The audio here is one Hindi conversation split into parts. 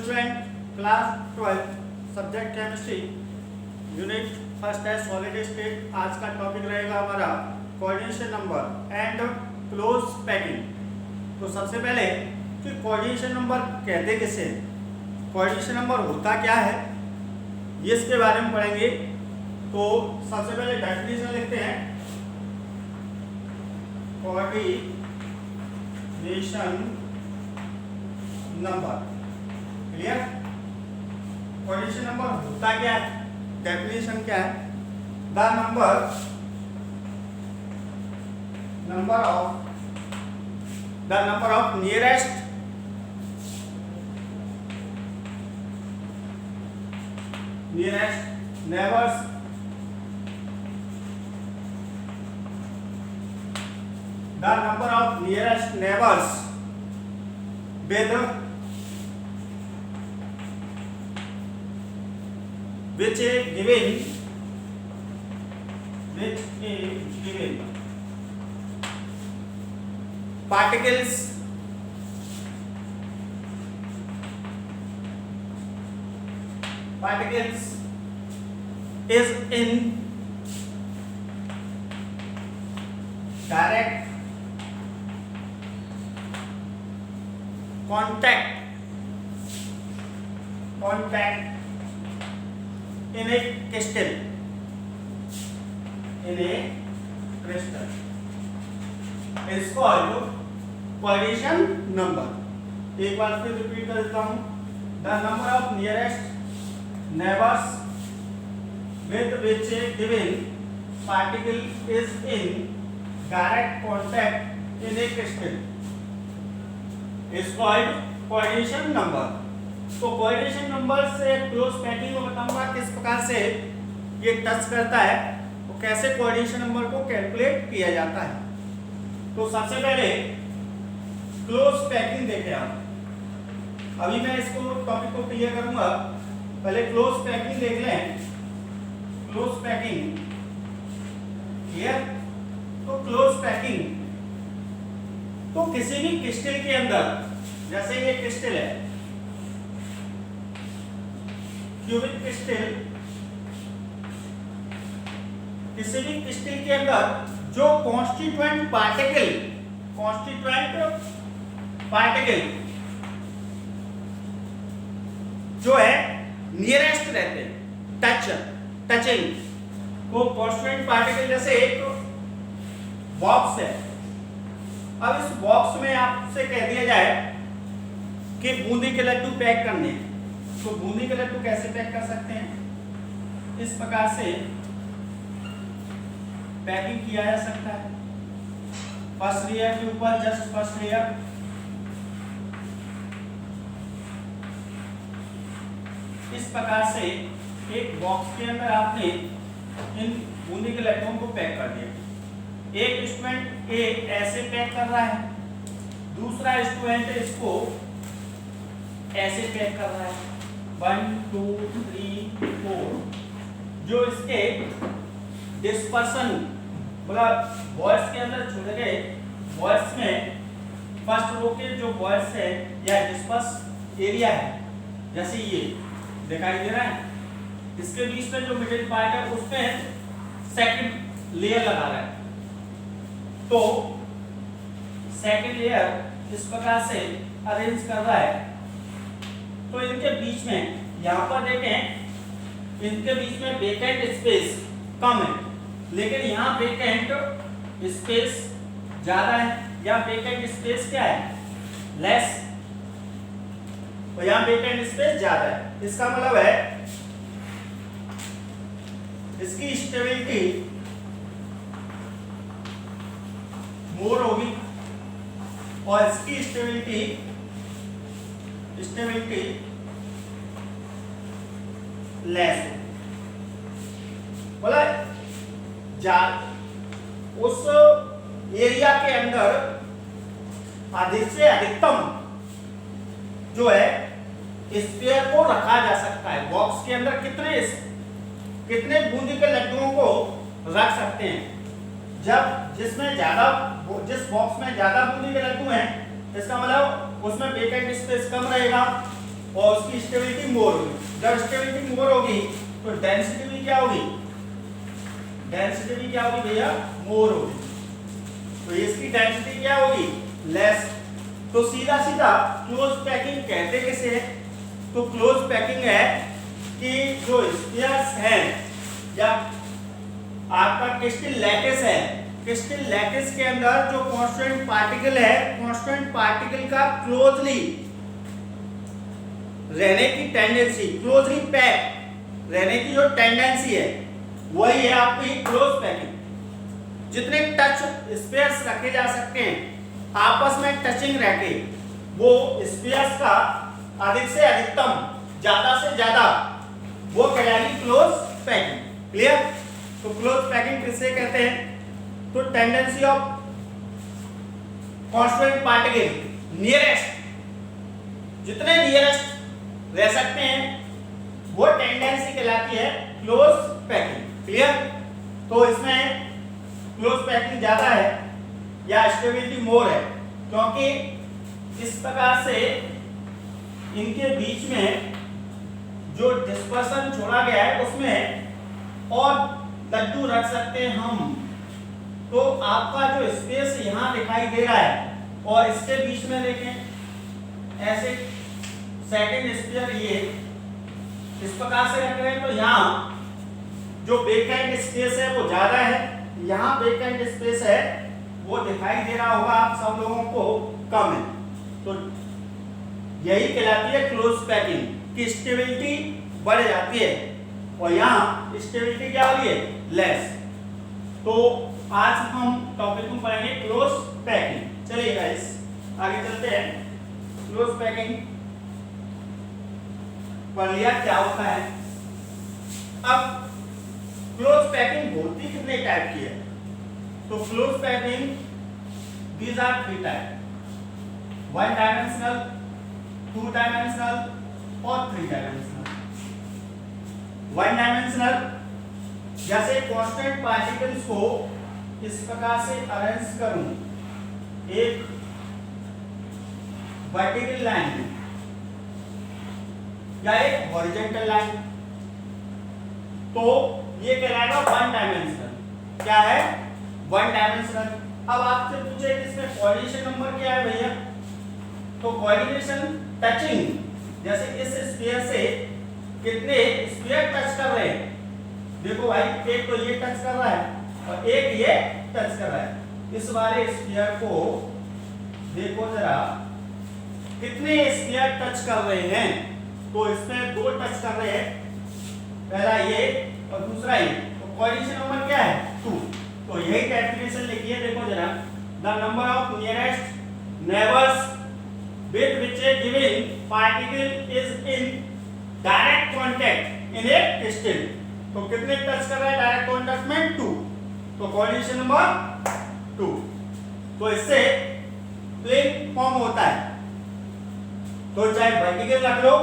Student, class 12 subject chemistry, unit first है सॉलिड स्टेट। आज का टॉपिक रहेगा हमारा coordination number and close packing. तो सबसे पहले कि कोऑर्डिनेशन नंबर कहते किसे, कोऑर्डिनेशन नंबर होता क्या है, ये इसके बारे में पढ़ेंगे। तो सबसे पहले डेफिनेशन लिखते हैं। Coordination number, clear. Coordination number होता क्या है, डेफिनेशन क्या है? The number of nearest neighbours with a given particles is in direct contact in a crystal is called coordination number. एक बार फिर रिपीट कर देता हूं। The number of nearest neighbours with which a given particle is in direct contact in a crystal is called coordination number. तो कोऑर्डिनेशन नंबर से क्लोज पैकिंग में बताऊंगा किस प्रकार से ये टच करता है, तो कैसे कोऑर्डिनेशन नंबर को कैलकुलेट किया जाता है। तो सबसे पहले क्लोज पैकिंग देखें आप। अभी मैं इसको टॉपिक को क्लियर करूंगा, पहले क्लोज पैकिंग देख लें। Close packing clear. तो क्लोज पैकिंग तो किसी भी क्रिस्टल के अंदर, जैसे ये क्रिस्टल है क्यूबिक क्रिस्टल, किसी भी क्रिस्टल के अंदर जो कॉन्स्टिट्यूएंट पार्टिकल जो है नियरेस्ट रहते हैं, टचिंग को कॉन्स्टिट्यूएंट पार्टिकल, जैसे एक बॉक्स है। अब इस बॉक्स में आपसे कह दिया जाए कि बूंदी के लड्डू पैक करने हैं, तो बूंदी के लड्डू कैसे पैक कर सकते हैं? इस प्रकार से पैकिंग किया जा सकता है। फर्स्ट लेयर के ऊपर जस्ट फर्स्ट लेयर, इस प्रकार से एक बॉक्स के अंदर आपने इन बूंदी के लड्डुओं को पैक कर दिया। एक स्टूडेंट ए ऐसे पैक कर रहा है, दूसरा स्टूडेंट इसको ऐसे पैक कर रहा है। 1 2 3 4 जो इसके डिस्पर्सन, मतलब बॉयज के अंदर छोड़े गए बॉयज में फर्स्ट रो के जो बॉयज है या डिस्पर्स एरिया है, जैसे ये दिखाई दे रहा है, इसके बीच में जो मिडिल पार्ट है उसमें सेकंड लेयर लगा रहा है। तो सेकंड लेयर इस प्रकार से अरेंज कर रहा है। तो इनके बीच में, यहाँ पर देखें, इनके बीच में वेकेंट स्पेस कम है, लेकिन यहाँ वेकेंट स्पेस ज्यादा है, या वेकेंट स्पेस क्या है, लेस, और यहाँ वेकेंट स्पेस ज्यादा है। इसका मतलब है इसकी स्टेबिलिटी मोर होगी और इसकी स्टेबिलिटी लेस है। बोला उस एरिया के अंदर अधिक से अधिकतम जो है स्फीयर को रखा जा सकता है। बॉक्स के अंदर कितने बूंदी के लड्डुओं को रख सकते हैं? जिस बॉक्स में ज्यादा बूंदी के लड्डू हैं, इसका मतलब उसमें वेकेंट स्पेस कम रहेगा, और उसकी स्टेबिलिटी मोर होगी। जब स्टेबिलिटी मोर होगी तो डेंसिटी भी क्या होगी, डेंसिटी भी क्या होगी भैया, मोर होगी। तो इसकी डेंसिटी क्या होगी, लेस। तो सीधा सीधा क्लोज पैकिंग कहते किसे है, तो क्लोज पैकिंग है कि जो स्फीयर्स है या आपका क्रिस्टल लैटिस है, क्रिस्टल लैटिस के अंदर जो कांस्टेंट पार्टिकल है, कांस्टेंट पार्टिकल का क्लोजली रहने की टेंडेंसी, क्लोजली पैक रहने की जो टेंडेंसी है वही है आपकी क्लोज पैकिंग। जितने टच स्पेयर्स रखे जा सकते हैं आपस में टचिंग रहके, वो स्पेयर्स का अधिक से अधिकतम, ज्यादा से ज्यादा, वो कहलाएगी क्लोज पैकिंग। क्लियर। तो क्लोज पैकिंग किससे कहते हैं, तो tendency of constant particle nearest, जितने नियरेस्ट रह सकते हैं वो टेंडेंसी कहलाती है क्लोज पैकिंग। क्लियर। तो इसमें क्लोज पैकिंग ज्यादा है या स्टेबिलिटी मोर है, क्योंकि इस प्रकार से इनके बीच में जो डिस्पर्सन छोड़ा गया है उसमें और लड्डू रख सकते हैं हम। तो आपका जो स्पेस यहाँ दिखाई दे रहा है और इसके बीच में देखें ऐसे सेकंड स्फीयर ये इस प्रकार से रख रहे हैं, तो यहाँ जो वेकेंट स्पेस है वो ज्यादा है, यहाँ वेकेंट स्पेस है वो दिखाई दे रहा होगा आप सब लोगों को कम है। तो यही कहलाती है क्लोज पैकिंग की स्टेबिलिटी बढ़ जाती है और यहाँ स्टेबिलिटी क्या हो रही है, लेस। तो आज हम टॉपिक में पढ़ेंगे क्लोज पैकिंग। चलिए गाइस आगे चलते हैं। क्लोज पैकिंग पढ़ लिया क्या होता है। अब क्लोज पैकिंग होती कितने टाइप की है, तो close packing these are 3 type, 1 dimensional, 2 dimensional और 3 डायमेंशनल। 1 डायमेंशनल जैसे कांस्टेंट पार्टिकल्स को इस प्रकार से अरेंज करूं एक वर्टिकल लाइन में या एक हॉरिजॉन्टल लाइन, तो ये कहलाएगा 1 डायमेंशनल। क्या है, 1 डायमेंशनल। अब आपसे पूछे कि इसमें कोऑर्डिनेशन नंबर क्या है भैया, तो कोऑर्डिनेशन टचिंग, जैसे इस स्फीयर से कितने स्फीयर टच कर रहे हैं, देखो भाई एक तो ये टच कर रहा है और एक ये टच कर रहा है। इस वाले स्फीयर को देखो जरा कितने स्फीयर टच कर रहे हैं, तो इसमें 2 टच कर रहे हैं, पहला ये और दूसरा ये, तो कोऑर्डिनेशन नंबर क्या है, 2। तो यही डेफिनेशन लिखिए, देखो जरा, the number of nearest neighbours with which A given particle is in direct contact in A crystal. तो कितने टच कर रहा है डायरेक्ट कांटेक्ट में, 2। तो कोऑर्डिनेशन नंबर 2। तो इससे प्लेन फॉर्म होता है, तो चाहे वर्टिकल रख लो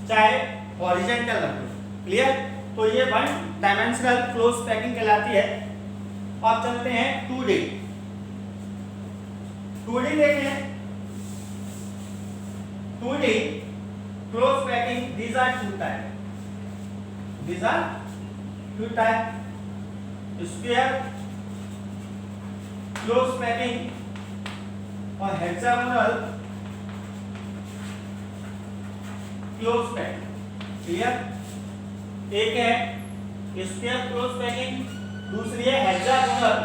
चाहे हॉरिजॉन्टल रख लो। क्लियर। तो ये 1 डायमेंशनल क्लोज पैकिंग कहलाती है। अब चलते हैं 2D। 2D देखें, 2D close packing, these are 2 type, these are 2 type, sphere close packing और हेक्सागोनल क्लोज पैकिंग। क्लियर। एक है स्फीयर क्लोज पैकिंग, दूसरी है हेक्सागोनल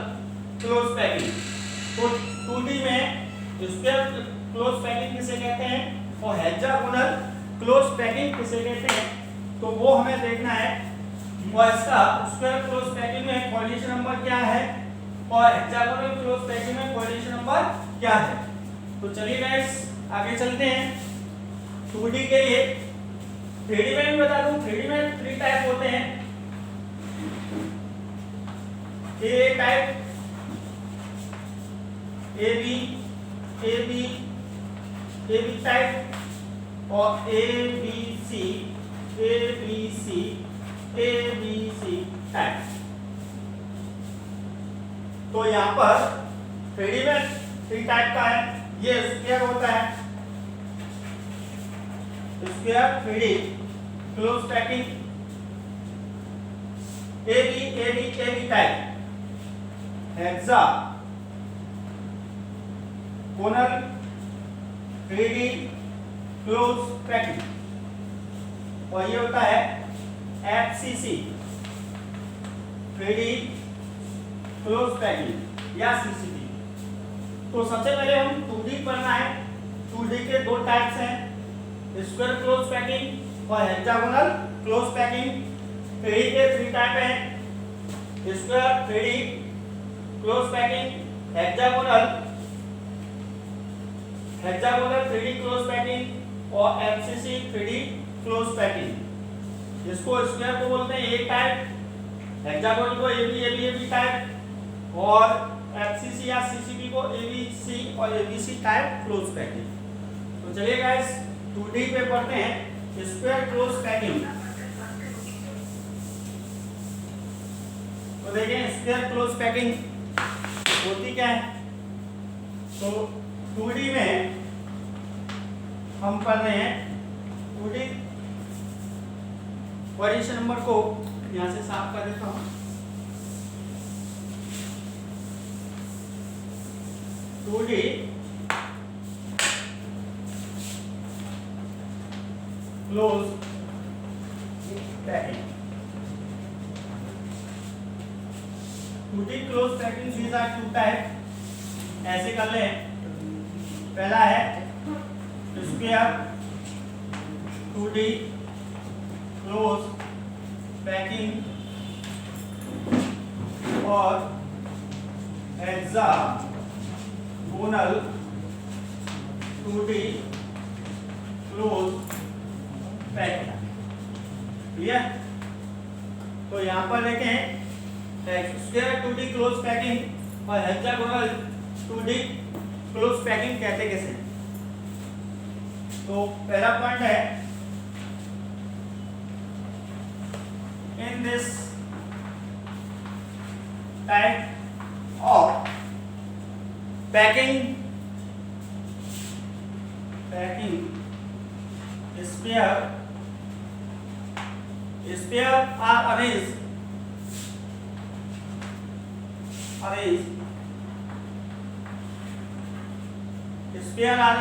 क्लोज पैकिंग। तो 2D में स्फीयर क्लोज पैकिंग किसे कहते हैं और हेक्सागोनल क्लोज पैकिंग किसे कहते हैं, तो वो हमें देखना है। और इसका स्फीयर क्लोज पैकिंग में कोऑर्डिनेशन नंबर क्या है और हेक्सागोनल क्लोज पैकिंग में कोऑर्डिनेशन नंबर क्या है। तो चलिए गाइस आगे चलते हैं। 2D के लिए 3D में भी बता दूं, 3D में 3 टाइप होते हैं, ए टाइप, ए बी टाइप और ए बी सी टाइप। तो यहाँ पर 3D में 3 टाइप का है। ये स्फीयर होता है, square 3D close packing AB type hexagonal 3D close packing, और ये होता है FCC 3D क्लोज पैकिंग या CCP। तो सबसे पहले हम 2D पढ़ना है। 2D के दो टाइप्स हैं, स्क्वायर क्लोज पैकिंग और हेक्सागोनल क्लोज पैकिंग। 3D के 3 टाइप हैं, square 3D close packing, hexagonal 3D close packing और FCC 3D क्लोज पैकिंग। इसको स्क्वायर को बोलते हैं A टाइप, हेक्सागोनल को AB टाइप और FCC या CCP को ABC और ABC टाइप क्लोज पैकिंग। तो चलिए गाइस 2D पे पढ़ते हैं स्क्वायर क्लोज पैकिंग। तो देखें स्क्वायर क्लोज पैकिंग होती क्या है। तो 2D में हम पढ़ रहे हैं 2D क्वेश्चन नंबर को यहां से साफ कर देता हूं। 2D close packing. 2D close packing these are 2 type. ऐसे कर लें, पहला है स्क्वायर 2D क्लोज पैकिंग और hexagonal 2D close packing. Clear. तो यहाँ पर देखें स्क्वायर 2D क्लोज पैकिंग और हेक्सागोनल 2D क्लोज पैकिंग कहते कैसे। तो पहला पॉइंट है, in this type of packing sphere are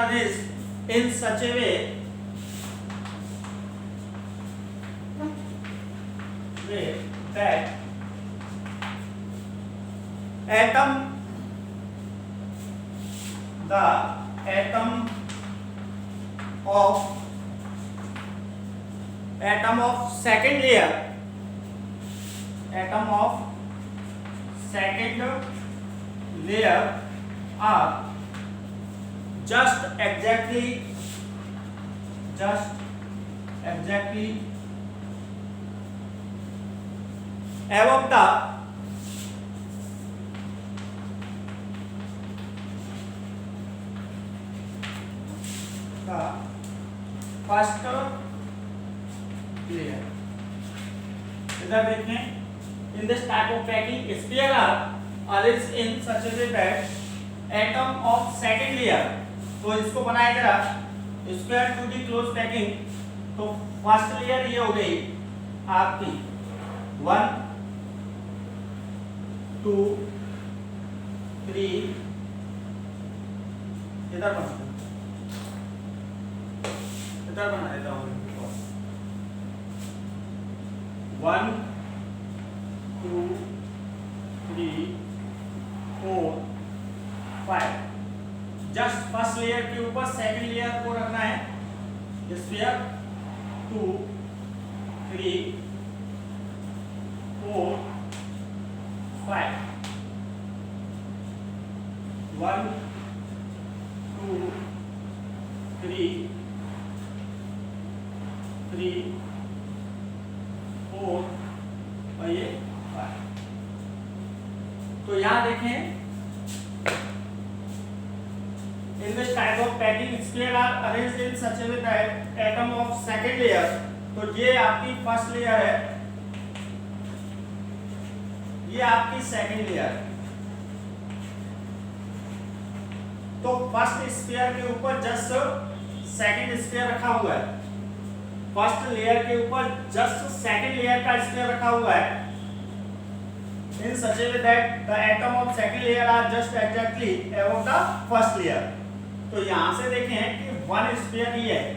arranged in such a way that the atom of second layer are just exactly above the first layer। इधर देखें, in this type of packing sphere are arranged in such a way that atom of second layer। तो इसको बनाया जरा स्क्वायर 2D क्लोज पैकिंग। तो फर्स्ट लेयर ये हो गई आपकी 1 2 3 इधर बना देता हूँ 1 2 3 4 5। जस्ट फर्स्ट लेयर के ऊपर सेकंड लेयर को रखना है स्फीयर 2 3 4 5 1 2 3 4 और ये 5। तो यहाँ देखें in this type of packing sphere are arranged in such a way that atom of second layer। तो ये आपकी फर्स्ट लेयर है, ये आपकी सेकंड लेयर। तो फर्स्ट स्फीयर के ऊपर जस्ट सेकंड स्फीयर रखा हुआ है। फर्स्ट लेयर के ऊपर जस्ट सेकंड लेयर का स्फीयर रखा हुआ है in such a way that the atom of second layer are just exactly above the first layer। तो यहाँ से देखें कि वन स्फीयर ये है,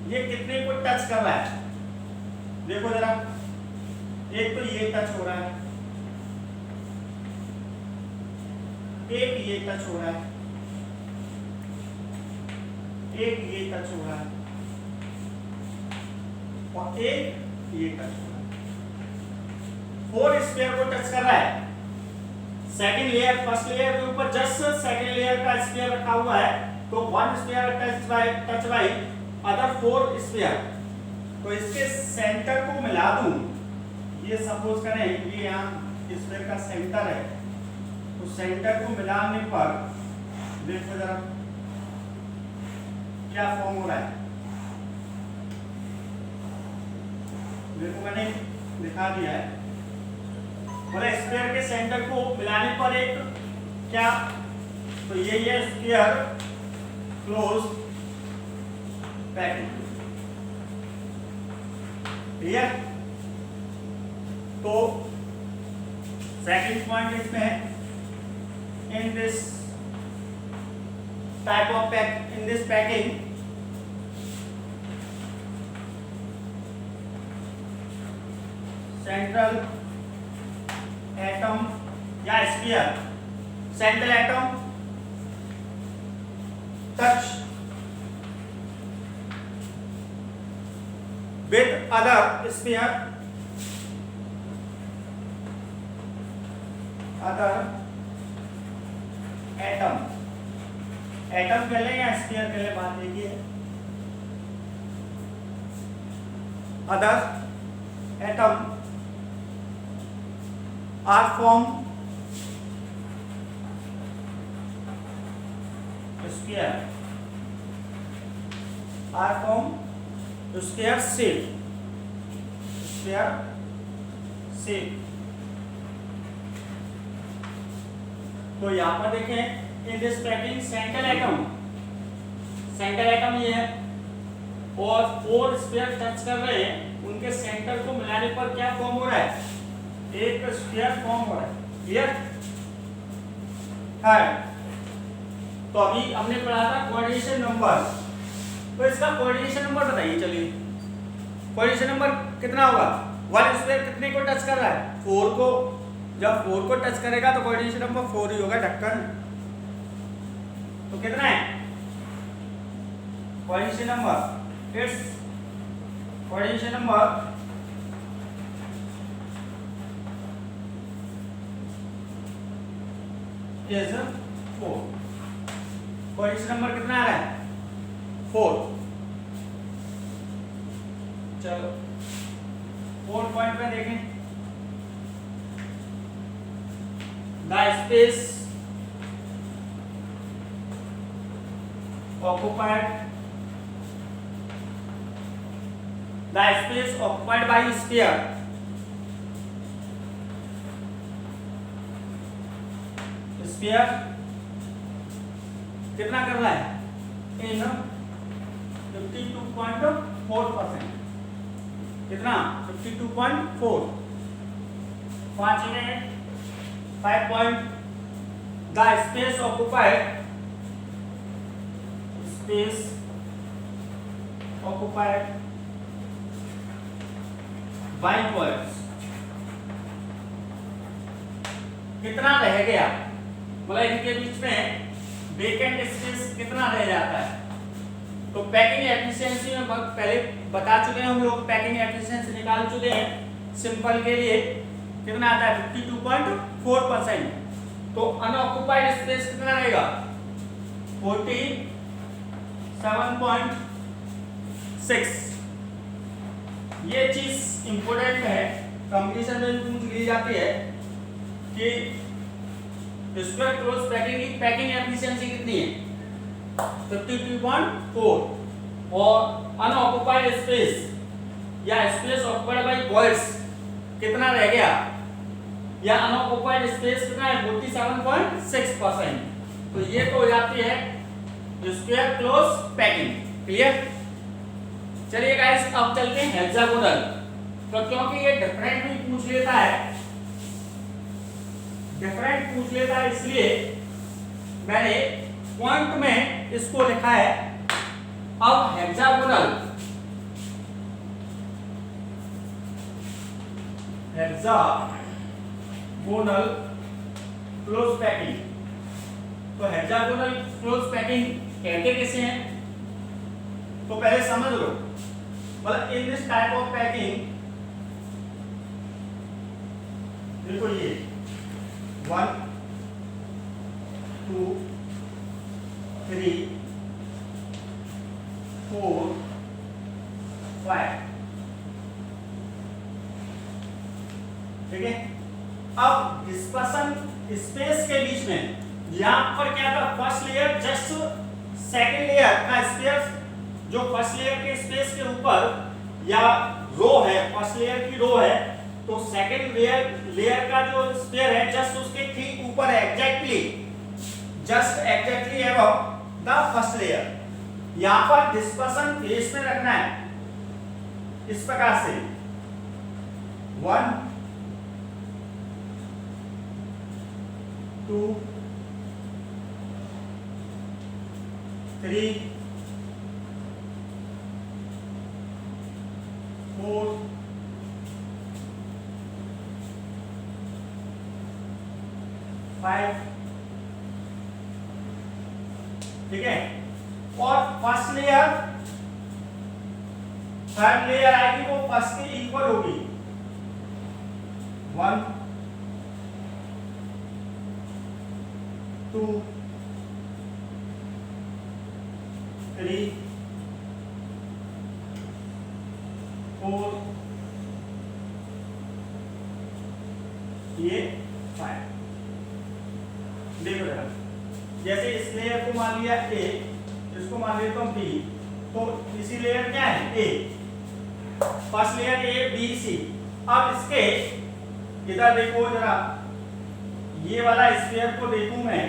ये कितने को टच कर रहा है, देखो जरा, एक तो ये टच हो रहा है, एक ये टच हो रहा है, एक ये टच हो रहा है और एक ये टच हो रहा है। फोर स्फीयर को टच कर रहा है। सेकंड लेयर फर्स्ट लेयर के ऊपर जस्ट सेकंड लेयर का स्फीयर रखा हुआ है, तो one sphere touch by other four sphere. तो इसके सेंटर को मिला दूं, ये सपोज करें ये यहाँ स्फीयर का सेंटर है, तो सेंटर को मिलाने पर देखो जरा क्या फॉर्म हो रहा है, देखो मैंने दिखा दिया है। बोले स्फीयर के सेंटर को मिलाने पर एक क्या, तो ये स्फीयर क्लोज पैकिंग, क्लियर। तो सेकंड पॉइंट इसमें है, in this type of pack, in this packing central atom या sphere, central atom touch with other sphere, other atom, atom कह लें या स्फीयर कह लें, बात एक ही है। Other atom are formed sphere, are formed sphere shape, sphere shape। तो यहाँ पर देखें in this packing central atom, central atom ये है और फोर स्फीयर टच कर रहे हैं, उनके सेंटर को मिलाने पर क्या फॉर्म हो रहा है, एक स्फीयर फॉर्म हो रहा है, क्लियर है। तो अभी हमने पढ़ा था कोऑर्डिनेशन नंबर, तो इसका कोऑर्डिनेशन नंबर बताइए, चलिए कोऑर्डिनेशन नंबर कितना होगा, वन स्फीयर कितने को टच कर रहा है, फोर को। जब फोर को टच करेगा तो कोऑर्डिनेशन नंबर फोर ही होगा, ढक्कन। तो कितना है coordination number, it's coordination number is 4। Coordination number कितना आ रहा है, 4। चलो 4 पॉइंट पे देखें, the space occupied, the space occupied by sphere sphere कितना कर रहा है, इन 52.4%, कितना 52.4, 5 point, the space occupied, space occupied by points कितना रह गया, मतलब इनके बीच में वेकेंट स्पेस कितना रह जाता है। तो पैकिंग एफिशिएंसी में पहले बता चुके हैं हम लोग, पैकिंग एफिशिएंसी निकाल चुके हैं। सिंपल के लिए कितना आता है 52.4%। तो अनऑक्युपाइड स्पेस कितना रहेगा 47.6। ये चीज इंपॉर्टेंट है, कंपटीशन में पूछ ली जाती है कि स्क्वायर क्लोज पैकिंग की पैकिंग एफिशिएंसी कितनी है 52.4 और अनऑक्युपाइड स्पेस या स्पेस ऑक्युपाइड बाय वॉइड्स कितना रह गया, या अनऑक्युपाइड स्पेस कितना है 47.6%। तो ये तो हो जाती है स्क्वायर क्लोज पैकिंग, क्लियर। चलिए गाइस अब चलते हैं हेक्सागोनल। तो क्योंकि ये डिफरेंट भी पूछ लेता है, डिफरेंट पूछ लेता है, इसलिए मैंने पॉइंट में इसको लिखा है। अब हेक्सागोनल, हेक्सागोनल क्लोज पैकिंग। तो हेक्सागोनल क्लोज पैकिंग कहते किसे हैं, तो पहले समझ लो। मतलब इन दिस टाइप ऑफ पैकिंग, देखो ये 1 2 3 4 5, ठीक है। अब डिस्पर्सन स्पेस के बीच में यहां पर क्या था, first layer just second layer का स्पेस, जो फर्स्ट लेयर के स्पेस के ऊपर या रो है, फर्स्ट लेयर की रो है, तो सेकंड लेयर का जो स्पेयर है जस्ट उसके ठीक ऊपर है, exactly just exactly above the first layer. यहां पर डिस्पर्सन फेस में रखना है इस प्रकार से 1 2 3 4 5, ठीक है। और फर्स्ट लेयर थर्ड लेयर आएगी वो फर्स्ट के इक्वल होगी 1 2 3 4 ये 5। देखो जरा, जैसे इस लेयर को मान लिया A, इसको मान लेता हूं B, तो इसी लेयर क्या है A, first layer A B C। अब इसके इधर देखो जरा, ये वाला स्फीयर को देखूं मैं,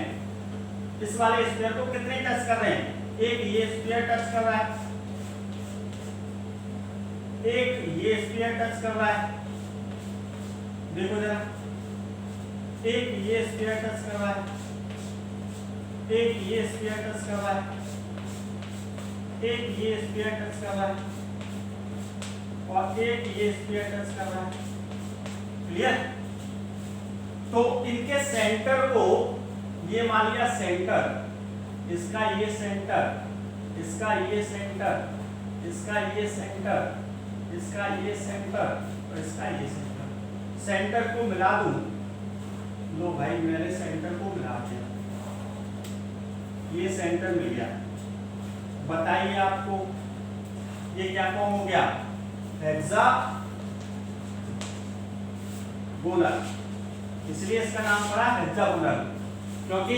इस वाले स्फीयर को कितने टच कर रहे हैं, एक ये स्फीयर टच कर रहा है, एक ये स्फीयर टच कर रहा है, देखो जरा, एक ये स्फीयर टच कर रहा है, एक ये स्फीयर टच कर रहा है, एक ये स्फीयर टच कर रहा है, और एक ये स्फीयर टच कर रहा है। क्लियर? तो इनके सेंटर को ये मान लिया सेंटर, इसका ये सेंटर, इसका ये सेंटर, इसका ये सेंटर, इसका ये सेंटर और इसका ये सेंटर। सेंटर को मिला दूं, लो भाई मैंने सेंटर को मिला दिया, ये सेंटर मिल गया। बताइए आपको ये क्या फॉर्म हो गया, हेक्सागोनल। इसलिए इसका नाम पड़ा हेक्सागोनल, क्योंकि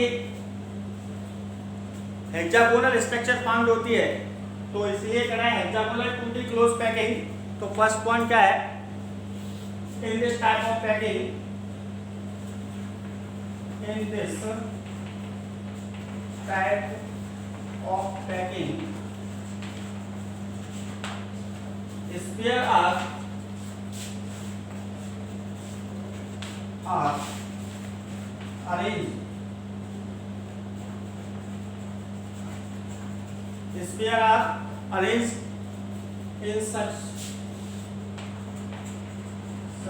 हेक्सागोनल स्ट्रक्चर फाउंड होती है, तो इसलिए कहना है hexagonal to the close packing. तो फर्स्ट पॉइंट क्या है, in this type of packing, in this type of packing, sphere are arranged, sphere are arranged in such a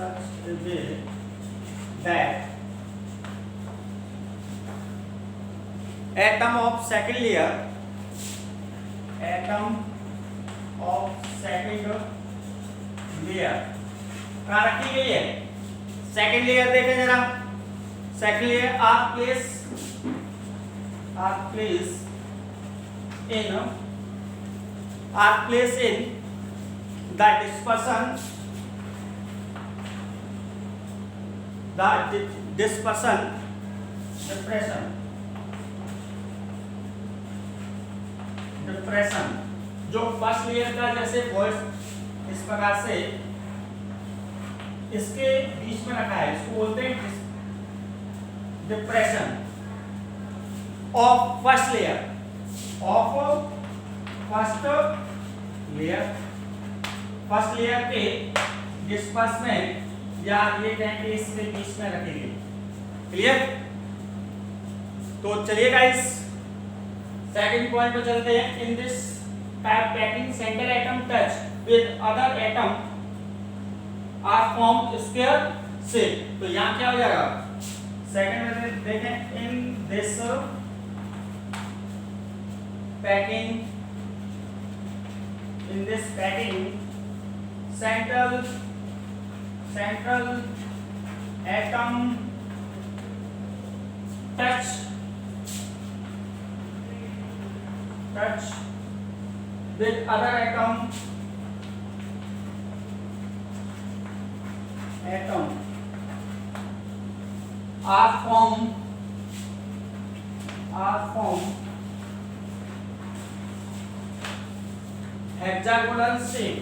way that atom of second layer कहाँ रखी गई है, सेकंड लेयर देखें जरा, second layer are place in the dispersion depression, जो फर्स्ट लेयर का जैसे वॉइस इस प्रकार से इसके बीच में रखा है, इसको बोलते हैं depression of first layer, first layer के डिस्पर्समेंट या ये कहें कि इसके बीच में रखेंगे। क्लियर? तो चलिए गाइस सेकंड पॉइंट पे चलते हैं। In this type packing centre atom touch with other atom are form square shape. तो यहाँ क्या हो जाएगा? सेकंड में देखें, in this packing, in this packing central atom touch with other atom are formed hexagonal shape,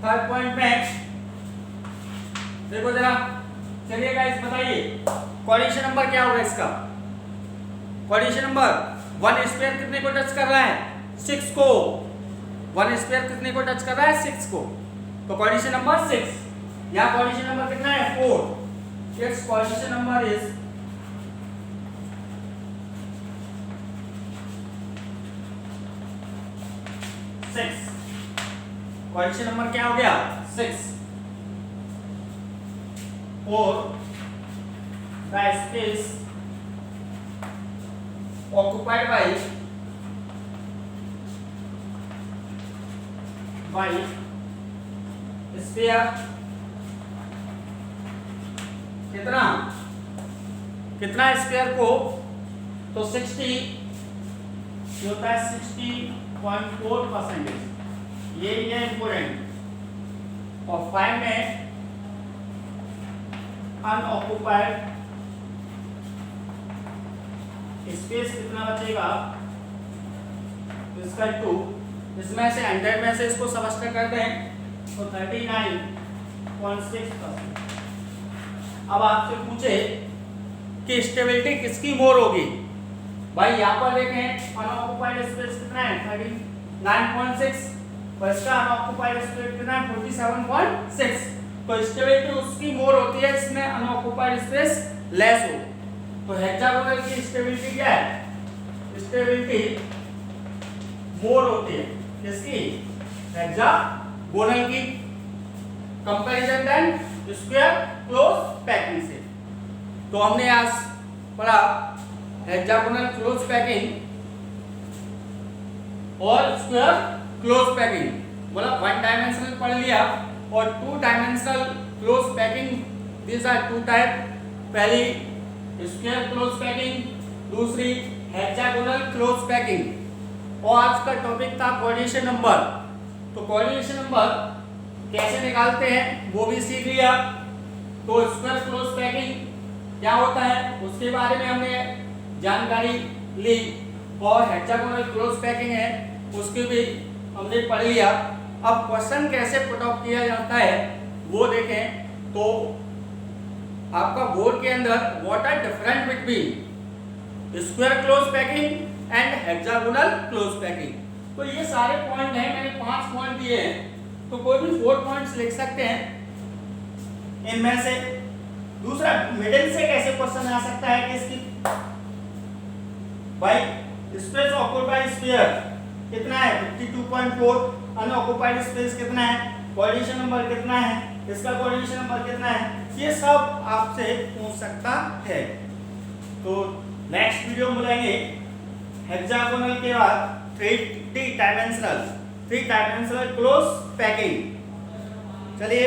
third point में देखो जरा, चलिए गाइस बताइए कोऑर्डिनेशन नंबर क्या होगा इसका? कोऑर्डिनेशन नंबर 1 स्क्वायर कितने को टच कर रहा है? 6 को। 1 स्क्वायर कितने को टच कर रहा है? 6 को। तो कोऑर्डिनेशन नंबर 6। यहाँ कोऑर्डिनेशन नंबर कितना है? 4। It's coordination number is 6। Coordination number क्या हो गया? 6। 4 the space occupied by sphere कितना स्फीयर को? तो 60 जो होता है 60.4%। ये है इंपोर्टेंट। और 5 में अनऑक्युपाइड स्पेस कितना बचेगा? इसका 2। इसमें से 100 में से इसको सबट्रैक्ट करते हैं तो 39.6%। अब आपसे पूछे कि स्टेबिलिटी किसकी मोर होगी? भाई यहाँ पर देखें अनऑक्युपाइड स्पेस कितना है? 39.6। और इसका अनऑक्युपाइड स्पेस कितना है? 47.6। तो स्टेबिलिटी उसकी मोर होती है जिसमें अनऑक्युपाइड स्पेस लेस हो। तो हेक्सागोनल की स्टेबिलिटी क्या है? स्टेबिलिटी मोर होती है किसकी? हेक्सागोनल की comparison than square close packing से। तो हमने आज पढ़ा हेक्सागोनल क्लोज पैकिंग और स्क्वायर क्लोज पैकिंग। मतलब 1 डायमेंशनल पढ़ लिया और 2 dimensional close packing. These are 2 type. पहली स्क्वायर क्लोज पैकिंग, दूसरी हेक्सागोनल क्लोज पैकिंग। और आज का टॉपिक था कोऑर्डिनेशन नंबर। तो कोऑर्डिनेशन नंबर कैसे निकालते हैं वो भी सीख लिया। तो स्क्वायर क्लोज पैकिंग क्या होता है उसके बारे में हमने जानकारी ली। और हेक्सागोनल क्लोज पैकिंग है उसके भी हमने पढ़ लिया। अब क्वेश्चन कैसे पुट ऑफ किया जाता है वो देखें। तो आपका बोर्ड के अंदर what are different between square close packing and hexagonal close packing. तो ये सारे पॉइंट हैं, मैंने 5 पॉइंट दिए हैं। तो कोई भी 4 पॉइंट्स लिख सकते हैं इनमें से। दूसरा मिडिल से कैसे क्वेश्चन आ सकता है कि इसकी भाई स्पेस ऑक्युपाइड स्फीयर कितना है? 52.4। अनऑक्युपाइड स्पेस कितना है? कोऑर्डिनेशन नंबर कितना है? इसका कोऑर्डिनेशन नंबर कितना है? ये सब आपसे पूछ सकता है। तो नेक्स्ट वीडियो में मिलेंगे हेक्सागोनल के बाद 3 डायमेंशनल क्लोज पैकिंग। चलिए